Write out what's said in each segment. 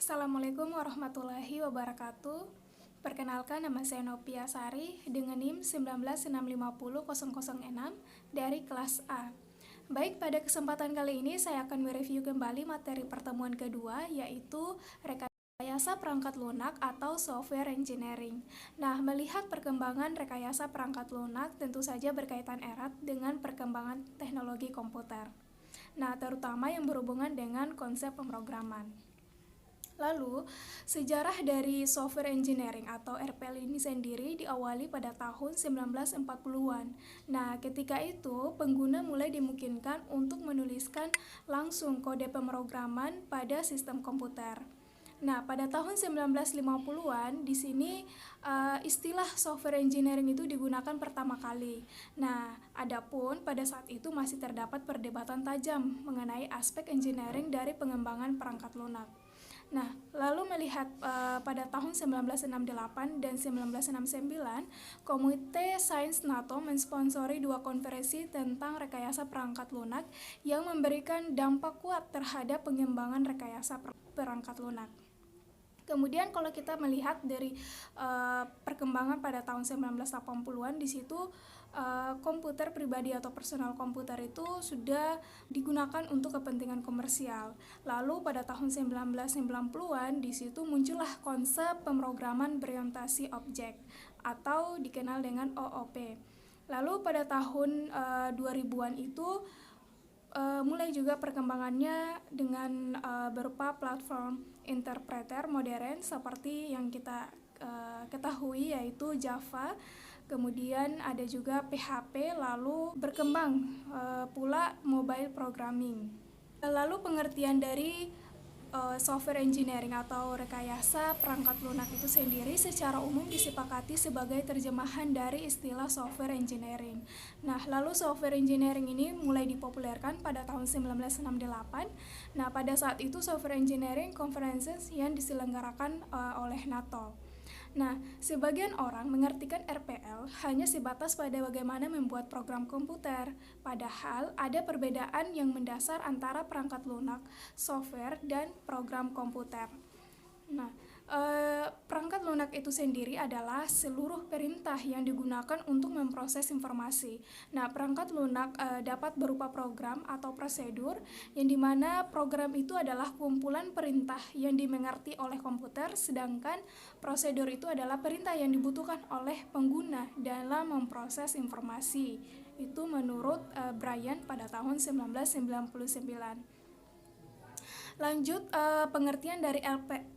Assalamualaikum warahmatullahi wabarakatuh. Perkenalkan, nama saya Nopia Sari dengan NIM 196500006 dari kelas A. Baik, pada kesempatan kali ini saya akan mereview kembali materi pertemuan kedua, yaitu rekayasa perangkat lunak atau software engineering. Nah, melihat perkembangan rekayasa perangkat lunak tentu saja berkaitan erat dengan perkembangan teknologi komputer. Nah, terutama yang berhubungan dengan konsep pemrograman. Lalu, sejarah dari software engineering atau RPL ini sendiri diawali pada tahun 1940-an. Nah, ketika itu pengguna mulai dimungkinkan untuk menuliskan langsung kode pemrograman pada sistem komputer. Nah, pada tahun 1950-an di sini istilah software engineering itu digunakan pertama kali. Nah, adapun pada saat itu masih terdapat perdebatan tajam mengenai aspek engineering dari pengembangan perangkat lunak. Nah, lalu melihat pada tahun 1968 dan 1969, Komite Sains NATO mensponsori dua konferensi tentang rekayasa perangkat lunak yang memberikan dampak kuat terhadap pengembangan rekayasa perangkat lunak. Kemudian kalau kita melihat dari perkembangan pada tahun 1980-an, di situ komputer pribadi atau personal komputer itu sudah digunakan untuk kepentingan komersial. Lalu pada tahun 1990-an di situ muncullah konsep pemrograman berorientasi objek atau dikenal dengan OOP. Lalu pada tahun 2000-an itu mulai juga perkembangannya dengan berupa platform interpreter modern seperti yang kita ketahui, yaitu Java. Kemudian ada juga PHP, lalu berkembang pula mobile programming. Lalu pengertian dari software engineering atau rekayasa perangkat lunak itu sendiri secara umum disepakati sebagai terjemahan dari istilah software engineering. Nah, lalu software engineering ini mulai dipopulerkan pada tahun 1968. Nah, pada saat itu software engineering conferences yang diselenggarakan oleh NATO. Nah, sebagian orang mengartikan RPL hanya sebatas pada bagaimana membuat program komputer, padahal ada perbedaan yang mendasar antara perangkat lunak, software, dan program komputer. Nah, perangkat lunak itu sendiri adalah seluruh perintah yang digunakan untuk memproses informasi. Nah, perangkat lunak dapat berupa program atau prosedur, yang dimana program itu adalah kumpulan perintah yang dimengerti oleh komputer, sedangkan prosedur itu adalah perintah yang dibutuhkan oleh pengguna dalam memproses informasi. Itu menurut Brian pada tahun 1999. Lanjut, pengertian dari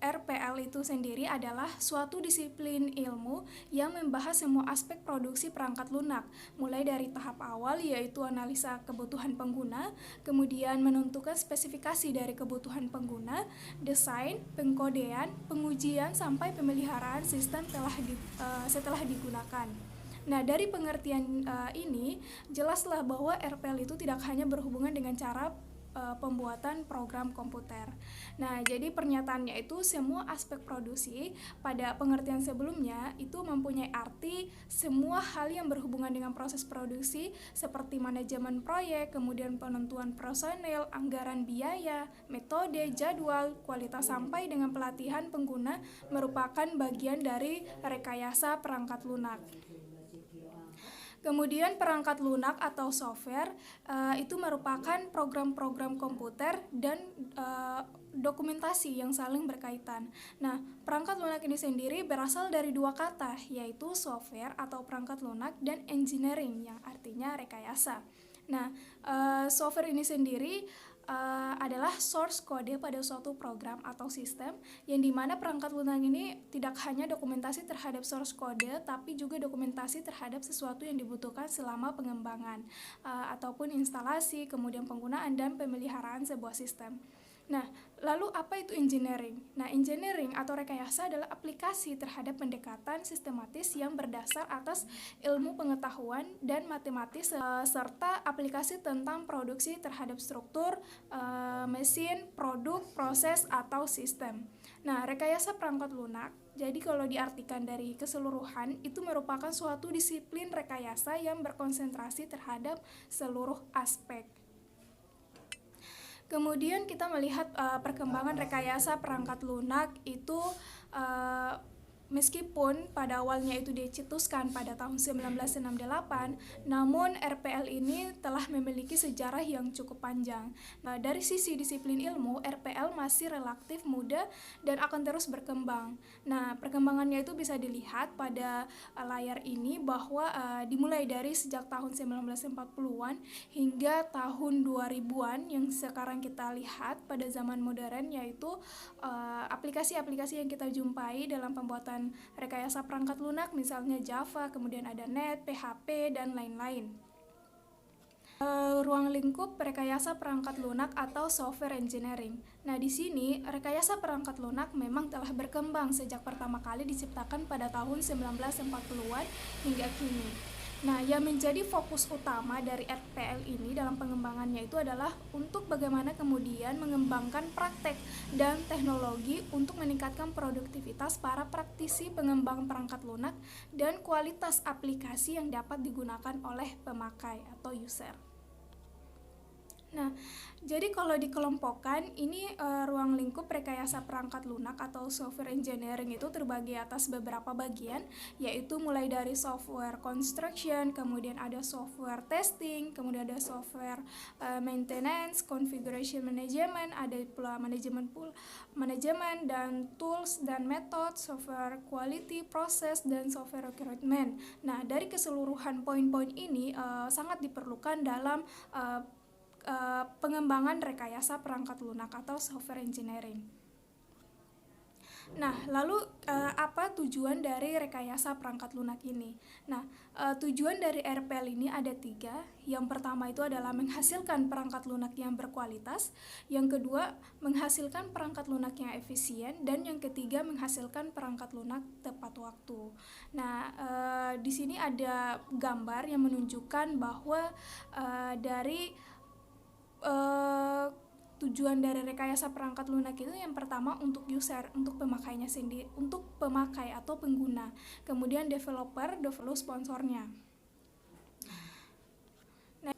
RPL itu sendiri adalah suatu disiplin ilmu yang membahas semua aspek produksi perangkat lunak, mulai dari tahap awal yaitu analisa kebutuhan pengguna, kemudian menentukan spesifikasi dari kebutuhan pengguna, desain, pengkodean, pengujian, sampai pemeliharaan sistem setelah digunakan. Nah, dari pengertian ini, jelaslah bahwa RPL itu tidak hanya berhubungan dengan cara pembuatan program komputer. Nah, jadi pernyataannya itu semua aspek produksi pada pengertian sebelumnya itu mempunyai arti semua hal yang berhubungan dengan proses produksi seperti manajemen proyek, kemudian penentuan personel, anggaran biaya, metode, jadwal, kualitas sampai dengan pelatihan pengguna merupakan bagian dari rekayasa perangkat lunak. Kemudian perangkat lunak atau software itu merupakan program-program komputer dan dokumentasi yang saling berkaitan. Nah, perangkat lunak ini sendiri berasal dari dua kata, yaitu software atau perangkat lunak dan engineering yang artinya rekayasa. Nah, software ini sendiri adalah source kode pada suatu program atau sistem, yang dimana perangkat lunak ini tidak hanya dokumentasi terhadap source kode, tapi juga dokumentasi terhadap sesuatu yang dibutuhkan selama pengembangan ataupun instalasi, kemudian penggunaan dan pemeliharaan sebuah sistem. Nah, lalu apa itu engineering? Nah, engineering atau rekayasa adalah aplikasi terhadap pendekatan sistematis yang berdasar atas ilmu pengetahuan dan matematis serta aplikasi tentang produksi terhadap struktur, mesin, produk, proses, atau sistem. Nah, rekayasa perangkat lunak, jadi kalau diartikan dari keseluruhan, itu merupakan suatu disiplin rekayasa yang berkonsentrasi terhadap seluruh aspek. Kemudian kita melihat perkembangan rekayasa perangkat lunak itu uh, meskipun pada awalnya itu dicetuskan pada tahun 1968, namun RPL ini telah memiliki sejarah yang cukup panjang. Nah, dari sisi disiplin ilmu, RPL masih relatif muda dan akan terus berkembang. Nah, perkembangannya itu bisa dilihat pada layar ini bahwa dimulai dari sejak tahun 1940-an hingga tahun 2000-an yang sekarang kita lihat pada zaman modern, yaitu aplikasi-aplikasi yang kita jumpai dalam pembuatan rekayasa perangkat lunak, misalnya Java, kemudian ada Net, PHP, dan lain-lain. Ruang lingkup rekayasa perangkat lunak atau software engineering. Nah, di sini rekayasa perangkat lunak memang telah berkembang sejak pertama kali diciptakan pada tahun 1940-an hingga kini. Nah, yang menjadi fokus utama dari RPL ini dalam pengembangannya itu adalah untuk bagaimana kemudian mengembangkan praktek dan teknologi untuk meningkatkan produktivitas para praktisi pengembang perangkat lunak dan kualitas aplikasi yang dapat digunakan oleh pemakai atau user. Nah, jadi kalau dikelompokkan ini ruang lingkup rekayasa perangkat lunak atau software engineering itu terbagi atas beberapa bagian, yaitu mulai dari software construction, kemudian ada software testing, kemudian ada software maintenance, configuration management, ada pula manajemen dan tools dan method, software quality process, dan software recruitment. Nah, dari keseluruhan poin-poin ini sangat diperlukan dalam pengembangan rekayasa perangkat lunak atau software engineering. Nah, lalu apa tujuan dari rekayasa perangkat lunak ini? Nah, tujuan dari RPL ini ada 3. Yang pertama itu adalah menghasilkan perangkat lunak yang berkualitas, yang kedua menghasilkan perangkat lunak yang efisien, dan yang ketiga menghasilkan perangkat lunak tepat waktu. Nah, di sini ada gambar yang menunjukkan bahwa dari tujuan dari rekayasa perangkat lunak itu yang pertama untuk user, untuk pemakainya sendiri, untuk pemakai atau pengguna, kemudian developer, sponsornya. Nah,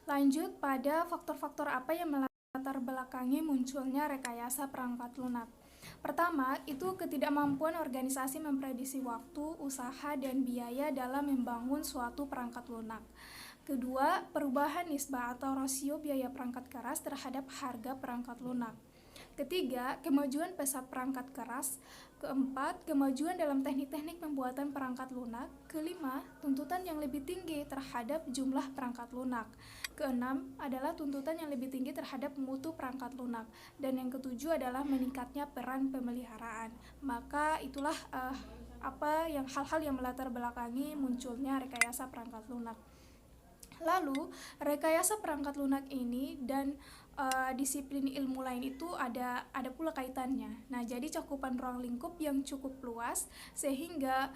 lanjut pada faktor-faktor apa yang melatar belakangi munculnya rekayasa perangkat lunak. Pertama, itu ketidakmampuan organisasi memprediksi waktu, usaha, dan biaya dalam membangun suatu perangkat lunak. Kedua, perubahan nisbah atau rasio biaya perangkat keras terhadap harga perangkat lunak. Ketiga, kemajuan pesat perangkat keras. Keempat, kemajuan dalam teknik-teknik pembuatan perangkat lunak. Kelima, tuntutan yang lebih tinggi terhadap jumlah perangkat lunak. Keenam adalah tuntutan yang lebih tinggi terhadap mutu perangkat lunak. Dan yang ketujuh adalah meningkatnya peran pemeliharaan. Maka itulah hal-hal yang melatar belakangi munculnya rekayasa perangkat lunak. Lalu, rekayasa perangkat lunak ini dan disiplin ilmu lain itu ada pula kaitannya. Nah, jadi cakupan ruang lingkup yang cukup luas sehingga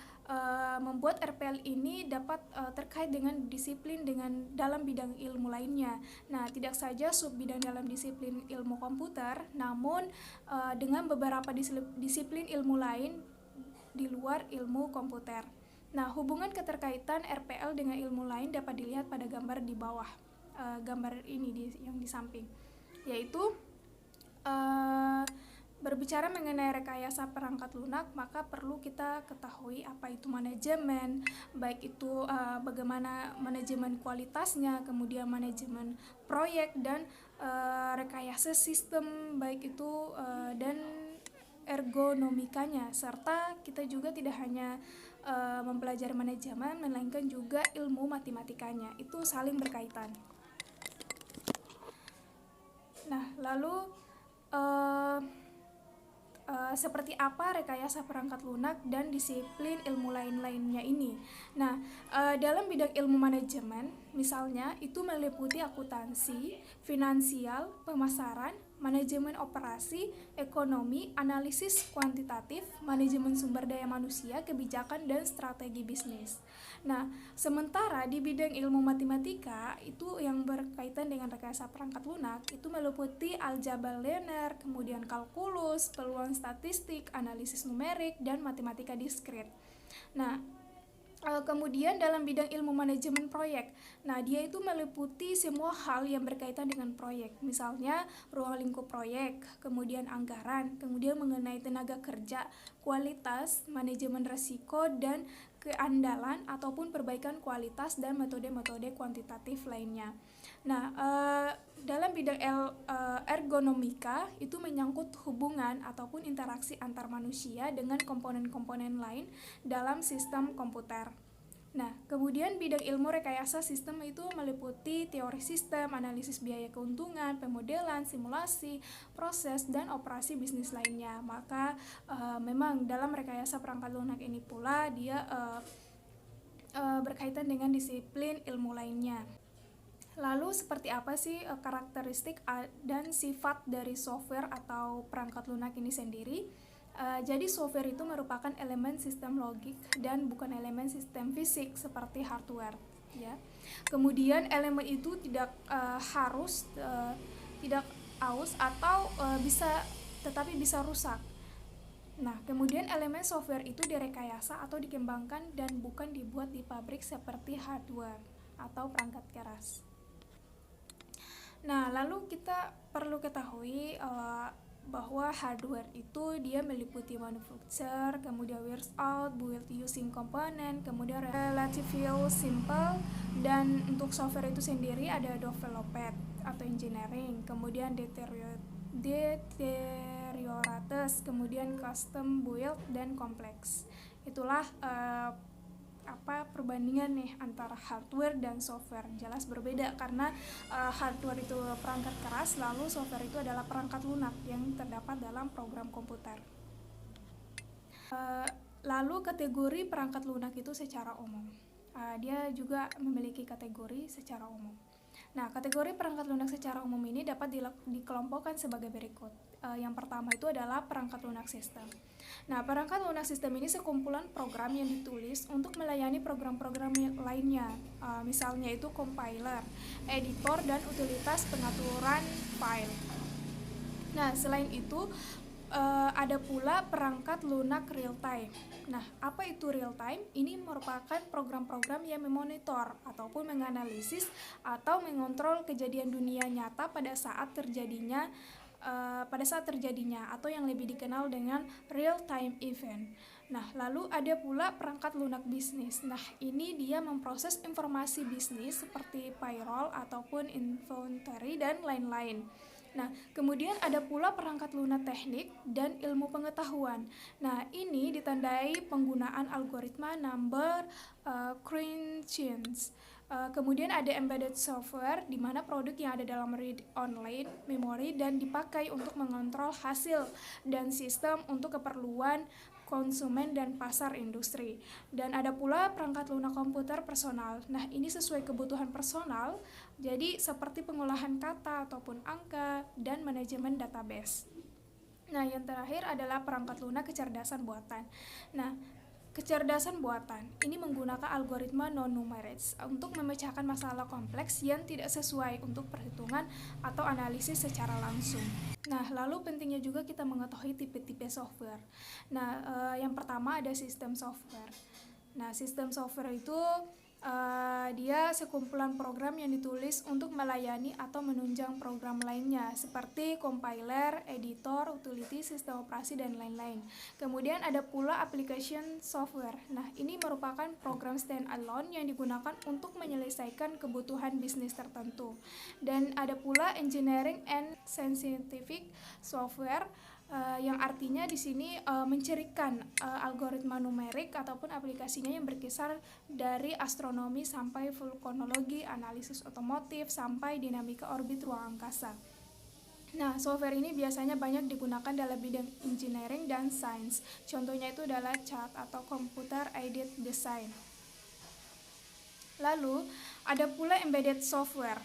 membuat RPL ini dapat terkait dengan disiplin dalam bidang ilmu lainnya. Nah, tidak saja sub bidang dalam disiplin ilmu komputer, namun dengan beberapa disiplin ilmu lain di luar ilmu komputer. Nah, hubungan keterkaitan RPL dengan ilmu lain dapat dilihat pada gambar di bawah, gambar ini yang di samping, yaitu berbicara mengenai rekayasa perangkat lunak, maka perlu kita ketahui apa itu manajemen, baik itu bagaimana manajemen kualitasnya, kemudian manajemen proyek, dan rekayasa sistem, baik itu dan ergonomikanya, serta kita juga tidak hanya mempelajari manajemen, melainkan juga ilmu matematikanya. Itu saling berkaitan. Nah, lalu seperti apa rekayasa perangkat lunak dan disiplin ilmu lain-lainnya ini? Nah, dalam bidang ilmu manajemen, misalnya itu meliputi akuntansi, finansial, pemasaran, manajemen operasi, ekonomi, analisis kuantitatif, manajemen sumber daya manusia, kebijakan, dan strategi bisnis. Nah, sementara di bidang ilmu matematika itu yang berkaitan dengan rekayasa perangkat lunak itu meliputi aljabar linear, kemudian kalkulus, peluang statistik, analisis numerik, dan matematika diskrit. Nah, Kemudian dalam bidang ilmu manajemen proyek, nah dia itu meliputi semua hal yang berkaitan dengan proyek, misalnya ruang lingkup proyek, kemudian anggaran, kemudian mengenai tenaga kerja, kualitas, manajemen risiko, dan keandalan ataupun perbaikan kualitas dan metode-metode kuantitatif lainnya. Nah, dalam bidang ergonomika itu menyangkut hubungan ataupun interaksi antar manusia dengan komponen-komponen lain dalam sistem komputer. Nah, kemudian bidang ilmu rekayasa sistem itu meliputi teori sistem, analisis biaya keuntungan, pemodelan, simulasi, proses, dan operasi bisnis lainnya. Maka memang dalam rekayasa perangkat lunak ini pula dia berkaitan dengan disiplin ilmu lainnya. Lalu seperti apa sih karakteristik dan sifat dari software atau perangkat lunak ini sendiri? Jadi software itu merupakan elemen sistem logik dan bukan elemen sistem fisik seperti hardware, ya. Kemudian elemen itu tidak harus tidak aus atau bisa rusak. Nah, kemudian elemen software itu direkayasa atau dikembangkan dan bukan dibuat di pabrik seperti hardware atau perangkat keras. Nah, lalu kita perlu ketahui bahwa hardware itu dia meliputi manufacture, kemudian wears out, build using component, kemudian relatively simple, dan untuk software itu sendiri ada developed atau engineering, kemudian deterioratus, kemudian custom build, dan kompleks. Itulah perbandingan nih antara hardware dan software. Jelas berbeda karena hardware itu perangkat keras, lalu software itu adalah perangkat lunak yang terdapat dalam program komputer. Lalu kategori perangkat lunak itu secara umum. Dia juga memiliki kategori secara umum. Nah, kategori perangkat lunak secara umum ini dapat dikelompokkan sebagai berikut. Yang pertama itu adalah perangkat lunak sistem. Nah, perangkat lunak sistem ini sekumpulan program yang ditulis untuk melayani program-program lainnya. Misalnya itu compiler, editor, dan utilitas pengaturan file. Nah, selain itu ada pula perangkat lunak real time. Nah, apa itu real time? Ini merupakan program-program yang memonitor ataupun menganalisis atau mengontrol kejadian dunia nyata pada saat terjadinya atau yang lebih dikenal dengan real time event. Nah, lalu ada pula perangkat lunak bisnis. Nah, ini dia memproses informasi bisnis seperti payroll ataupun inventory dan lain-lain. Nah, kemudian ada pula perangkat lunak teknik dan ilmu pengetahuan. Nah, ini ditandai penggunaan algoritma number crunching. Kemudian ada embedded software, di mana produk yang ada dalam read-only memory dan dipakai untuk mengontrol hasil dan sistem untuk keperluan konsumen dan pasar industri. Dan ada pula perangkat lunak komputer personal. Nah, ini sesuai kebutuhan personal, jadi seperti pengolahan kata ataupun angka dan manajemen database. Nah, yang terakhir adalah perangkat lunak kecerdasan buatan. Nah, kecerdasan buatan ini menggunakan algoritma non-numeric untuk memecahkan masalah kompleks yang tidak sesuai untuk perhitungan atau analisis secara langsung. Nah, lalu pentingnya juga kita mengetahui tipe-tipe software. Nah, yang pertama ada sistem software. Nah, sistem software itu dia sekumpulan program yang ditulis untuk melayani atau menunjang program lainnya seperti compiler, editor, utility, sistem operasi, dan lain-lain. Kemudian ada pula application software. Nah, ini merupakan program standalone yang digunakan untuk menyelesaikan kebutuhan bisnis tertentu. Dan ada pula engineering and scientific software, yang artinya di sini mencirikan algoritma numerik ataupun aplikasinya yang berkisar dari astronomi sampai vulkanologi, analisis otomotif, sampai dinamika orbit ruang angkasa. Nah, software ini biasanya banyak digunakan dalam bidang engineering dan sains. Contohnya itu adalah CAD atau Computer Aided Design. Lalu, ada pula embedded software.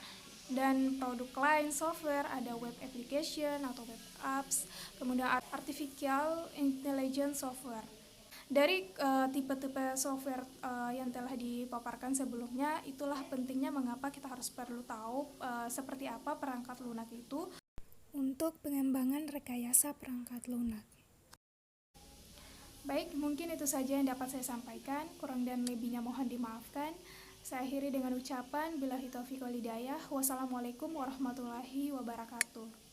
Dan produk lain software ada web application atau web apps, kemudian artificial intelligence software. Dari tipe-tipe software yang telah dipaparkan sebelumnya, itulah pentingnya mengapa kita harus perlu tahu seperti apa perangkat lunak itu untuk pengembangan rekayasa perangkat lunak. Baik, mungkin itu saja yang dapat saya sampaikan. Kurang dan lebihnya mohon dimaafkan. Saya akhiri dengan ucapan billahi taufiq wal hidayah. Wassalamualaikum warahmatullahi wabarakatuh.